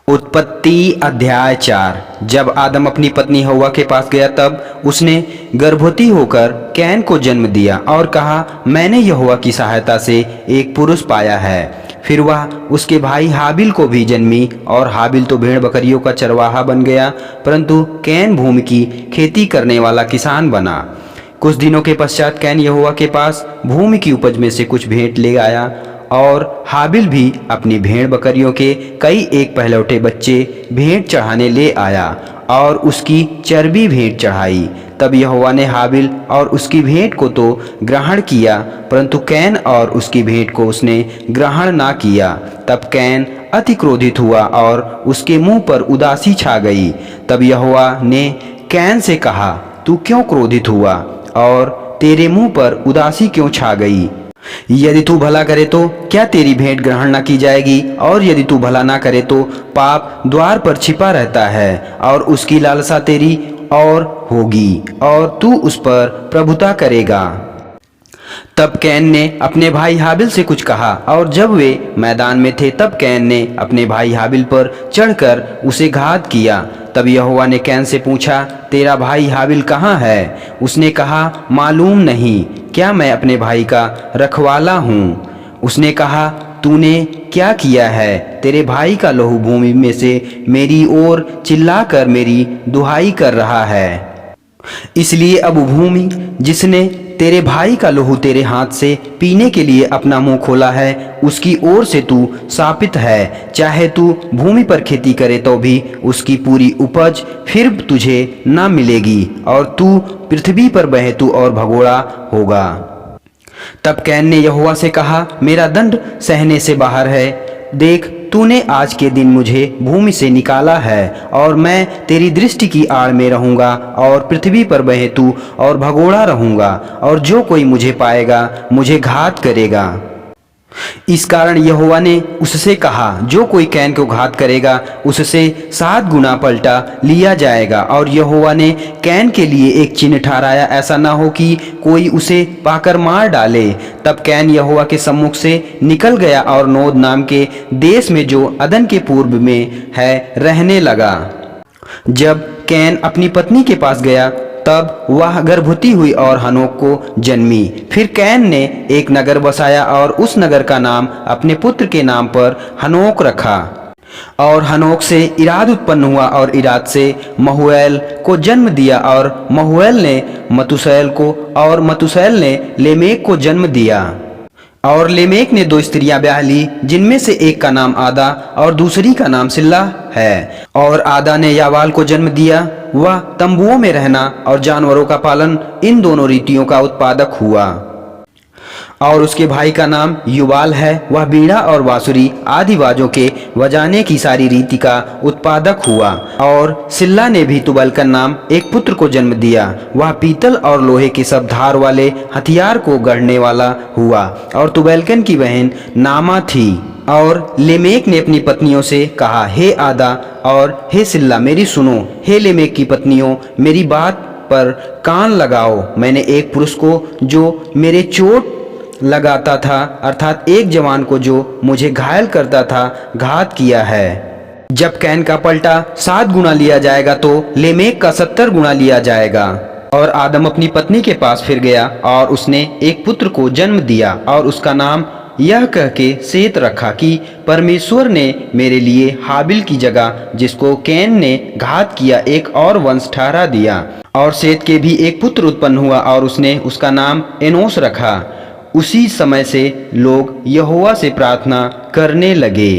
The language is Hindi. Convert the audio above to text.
उत्पत्ति अध्याय 4। जब आदम अपनी पत्नी हव्वा के पास गया तब उसने गर्भवती होकर कैन को जन्म दिया और कहा, मैंने यहोवा की सहायता से एक पुरुष पाया है। फिर वह उसके भाई हाबिल को भी जन्मी और हाबिल तो भेड़ बकरियों का चरवाहा बन गया, परंतु कैन भूमि की खेती करने वाला किसान बना। कुछ दिनों के पश्चात कैन यहोवा के पास भूमि की उपज में से कुछ भेंट ले आया और हाबिल भी अपनी भेड़ बकरियों के कई एक पहलौठे बच्चे भेंट चढ़ाने ले आया और उसकी चर्बी भेंट चढ़ाई। तब यहोवा ने हाबिल और उसकी भेंट को तो ग्रहण किया, परंतु कैन और उसकी भेंट को उसने ग्रहण ना किया। तब कैन अति क्रोधित हुआ और उसके मुंह पर उदासी छा गई। तब यहोवा ने कैन से कहा, तू क्यों क्रोधित हुआ और तेरे मुंह पर उदासी क्यों छा गई? यदि तू भला करे तो क्या तेरी भेंट ग्रहण न की जाएगी, और यदि तू भला ना करे तो पाप द्वार पर छिपा रहता है और उसकी लालसा तेरी और होगी और तू उस पर प्रभुता करेगा। तब कैन ने अपने भाई हाबिल से कुछ कहा, और जब वे मैदान में थे तब कैन ने अपने भाई हाबिल पर चढ़कर उसे घात किया। तब यहोवा ने कैन से पूछा, तेरा भाई हाबिल कहाँ है? उसने कहा, मालूम नहीं, क्या मैं अपने भाई का रखवाला हूँ? उसने कहा, तूने क्या किया है? तेरे भाई का लहू भूमि में से मेरी ओर चिल्लाकर मेरी दुहाई कर रहा है। इसलिए अब भूमि जिसने तेरे भाई का लहू तेरे हाथ से पीने के लिए अपना मुंह खोला है, उसकी ओर से तू शापित है। चाहे तू भूमि पर खेती करे तो भी उसकी पूरी उपज फिर तुझे न मिलेगी और तू पृथ्वी पर बहेतू और भगोड़ा होगा। तब कैन ने यहोवा से कहा, मेरा दंड सहने से बाहर है। देख, तूने आज के दिन मुझे भूमि से निकाला है और मैं तेरी दृष्टि की आड़ में रहूंगा और पृथ्वी पर बहेतू और भगोड़ा रहूंगा, और जो कोई मुझे पाएगा मुझे घात करेगा। इस कारण यहोवा ने उससे कहा, जो कोई कैन को घात करेगा उससे 7 गुना पलटा लिया जाएगा। और यहोवा ने कैन के लिए एक चिन्ह ठहराया, ऐसा ना हो कि कोई उसे पाकर मार डाले। तब कैन यहोवा के सम्मुख से निकल गया और नोद नाम के देश में जो अदन के पूर्व में है रहने लगा। जब कैन अपनी पत्नी के पास गया तब वह गर्भवती हुई और हनोक को जन्मी। फिर कैन ने एक नगर बसाया और उस नगर का नाम अपने पुत्र के नाम पर हनोक रखा। और हनोक से इराद उत्पन्न हुआ और इराद से महुएल को जन्म दिया, और महुएल ने मतुसैल को, और मतुसैल ने लेमेक को जन्म दिया। और लेमेक ने 2 स्त्रियां ब्याह ली, जिनमें से एक का नाम आदा और दूसरी का नाम सिल्ला है। और आदा ने यावाल को जन्म दिया। वह तंबुओं में रहना और जानवरों का पालन, इन दोनों रीतियों का उत्पादक हुआ। और उसके भाई का नाम युबाल है। वह बीड़ा और बांसुरी आदि बाजों के बजाने की सारी रीति का उत्पादक हुआ। और सिल्ला ने भी तुबलकन नाम एक पुत्र को जन्म दिया। वह पीतल और लोहे के सब धार वाले हथियार को गढ़ने वाला हुआ। और तुबलकन की बहन नामा थी। और लेमेक ने अपनी पत्नियों से कहा, हे आदा और हे सिल्ला मेरी सुनो। हे लेमेक की पत्नियों, मेरी बात पर कान लगाओ। मैंने एक पुरुष को जो मेरे चोट लगाता था, अर्थात एक जवान को जो मुझे घायल करता था, घात किया है। जब कैन का पलटा 7 गुना लिया जाएगा तो लेमेक का 70 गुना लिया जाएगा। और आदम अपनी पत्नी के पास फिर गया और उसने एक पुत्र को जन्म दिया और उसका नाम यह कह के सेत रखा कि परमेश्वर ने मेरे लिए हाबिल की जगह जिसको कैन ने घात किया एक और वंश ठहरा दिया। और सेत के भी एक पुत्र उत्पन्न हुआ और उसने उसका नाम एनोस रखा। उसी समय से लोग यहोवा से प्रार्थना करने लगे।